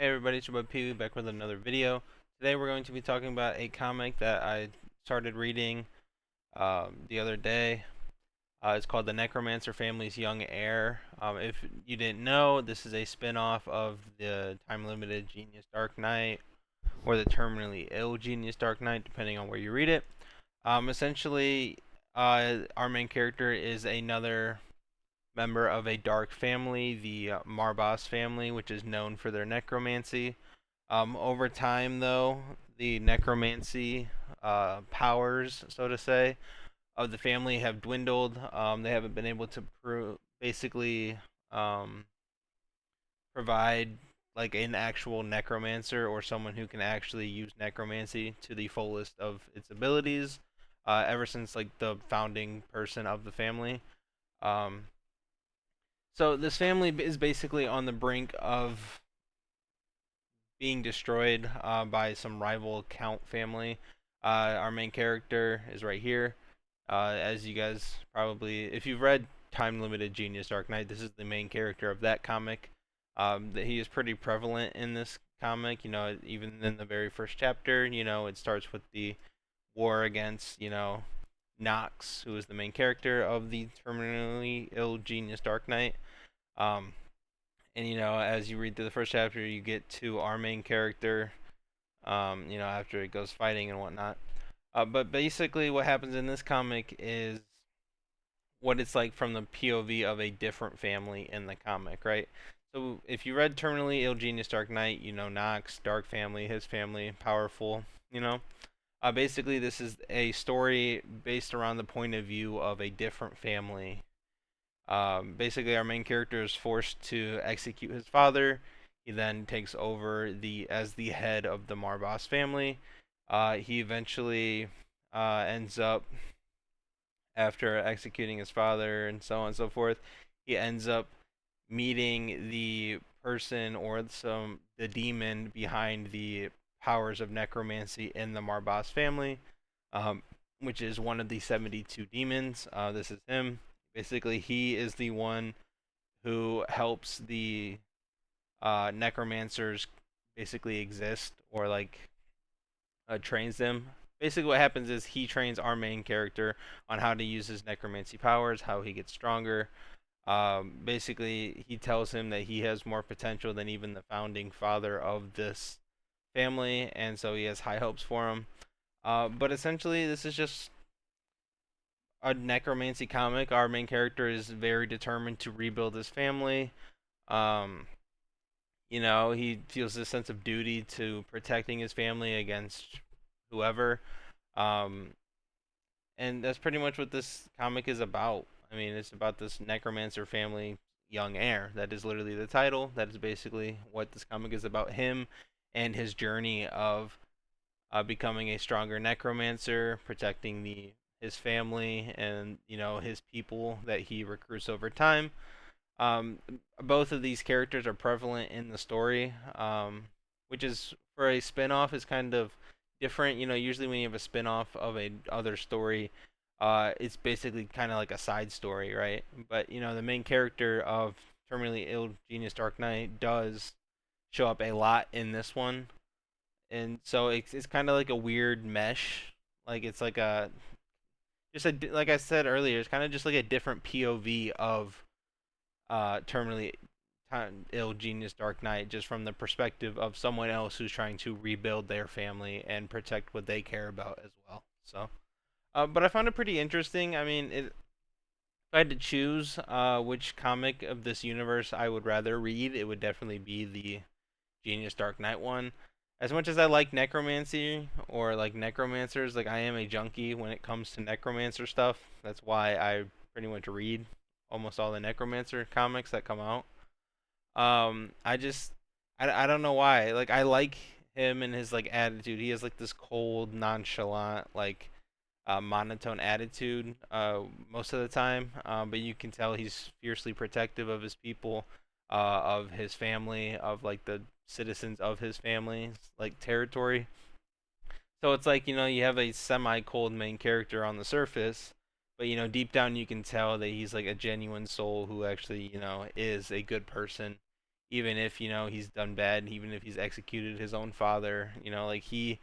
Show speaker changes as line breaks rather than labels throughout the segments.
Hey everybody, it's your boy Pee back with another video. Today we're going to be talking about a comic that I started reading the other day. It's called The Necromancer Family's Young Heir. If you didn't know, this is a spin-off of the time-limited Genius Dark Knight or the terminally ill Genius Dark Knight, depending on where you read it. Essentially, our main character is another member of a dark family, the Marbas family, which is known for their necromancy. Over time, though, the necromancy powers, so to say, of the family have dwindled. They haven't been able to basically um, provide like an actual necromancer or someone who can actually use necromancy to the fullest of its abilities. Ever since like the founding person of the family. Um, so this family is basically on the brink of being destroyed by some rival Count family. Our main character is right here. As you guys probably, if you've read Time Limited Genius Dark Knight, this is the main character of that comic. That he is pretty prevalent in this comic. Even in the very first chapter, it starts with the war against, Knox, who is the main character of the terminally ill Genius Dark Knight. Um, and as you read through the first chapter, you get to our main character. After it goes fighting and whatnot. But basically, what happens in this comic is what it's like from the POV of a different family in the comic, right? So if you read Terminally Ill Genius Dark Knight, Knox, Dark Family, his family, powerful, basically, this is a story based around the point of view of a different family. Basically, our main character is forced to execute his father. He then takes over as the head of the Marbas family. He eventually ends up, after executing his father and so on and so forth, he ends up meeting the person or the demon behind the powers of necromancy in the Marbas family, um, which is one of the 72 demons. This is him. Basically, he is the one who helps the necromancers basically exist or like trains them. Basically, what happens is he trains our main character on how to use his necromancy powers, how he gets stronger. Basically, he tells him that he has more potential than even the founding father of this family, and so he has high hopes for him. But essentially, this is just a necromancy comic. Our main character is very determined to rebuild his family. Um, he feels this sense of duty to protecting his family against whoever. Um, and that's pretty much what this comic is about. I mean, it's about this necromancer family young heir. That is literally the title. That is basically what this comic is about, him and his journey of becoming a stronger necromancer, protecting his family and his people that he recruits over time. Um, Both of these characters are prevalent in the story, which is for a spin-off is kind of different. Usually when you have a spin-off of a other story, it's basically kind of like a side story, right? But the main character of Terminally Ill Genius Dark Knight does show up a lot in this one, and so it's kind of like a weird mesh. Like it's like a just a like I said earlier, it's kind of just like a different POV of terminally ill Genius Dark Knight, just from the perspective of someone else who's trying to rebuild their family and protect what they care about as well. So, but I found it pretty interesting. I mean, if I had to choose which comic of this universe I would rather read, it would definitely be the Genius Dark Knight one. As much as I like necromancy or like necromancers, like I am a junkie when it comes to necromancer stuff. That's why I pretty much read almost all the necromancer comics that come out. I just I don't know why. Like I like him and his like attitude. He has like this cold, nonchalant, like monotone attitude most of the time. But you can tell he's fiercely protective of his people, of his family, of like the citizens of his family, like territory. So it's like you have a semi-cold main character on the surface, but deep down you can tell that he's like a genuine soul who actually is a good person, even if, he's done bad, even if he's executed his own father. Like, he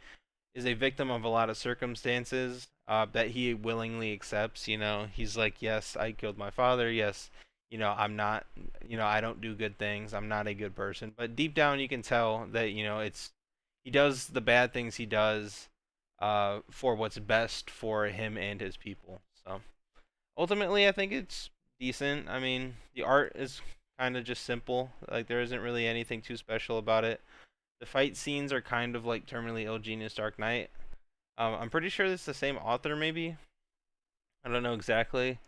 is a victim of a lot of circumstances that he willingly accepts. He's like, yes, I killed my father. Yes, I'm not, I don't do good things. I'm not a good person. But deep down, you can tell that, he does the bad things he does for what's best for him and his people. So ultimately, I think it's decent. I mean, the art is kind of just simple. Like, there isn't really anything too special about it. The fight scenes are kind of like Terminally Ill Genius Dark Knight. I'm pretty sure it's the same author, maybe. I don't know exactly.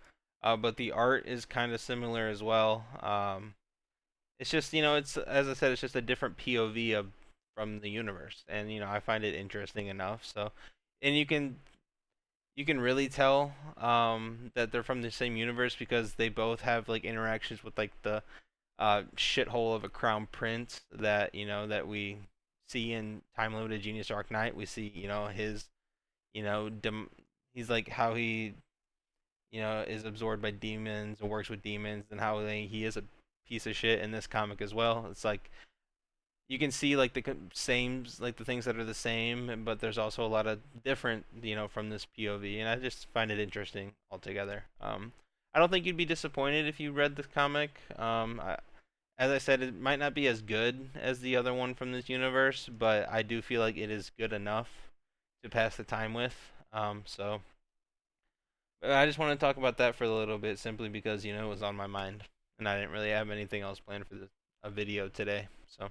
But the art is kind of similar as well. It's just, it's, as I said, it's just a different POV from the universe, and I find it interesting enough. So, and you can really tell that they're from the same universe because they both have like interactions with like the shithole of a crown prince that that we see in Time Limited Genius Dark Knight. We see his he's like how he is absorbed by demons and works with demons, and how he is a piece of shit in this comic as well. It's like you can see like the same, like the things that are the same, but there's also a lot of different from this POV, and I just find it interesting altogether. I don't think you'd be disappointed if you read this comic. As I said, it might not be as good as the other one from this universe, but I do feel like it is good enough to pass the time with. So I just want to talk about that for a little bit, simply because it was on my mind, and I didn't really have anything else planned for a video today. So,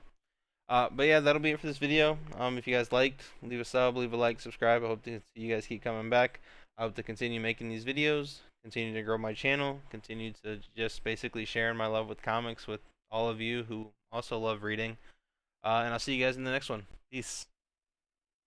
but yeah, that'll be it for this video. If you guys liked, leave a sub, leave a like, subscribe. I hope to see you guys keep coming back. I hope to continue making these videos, continue to grow my channel, continue to just basically share my love with comics with all of you who also love reading. And I'll see you guys in the next one. Peace.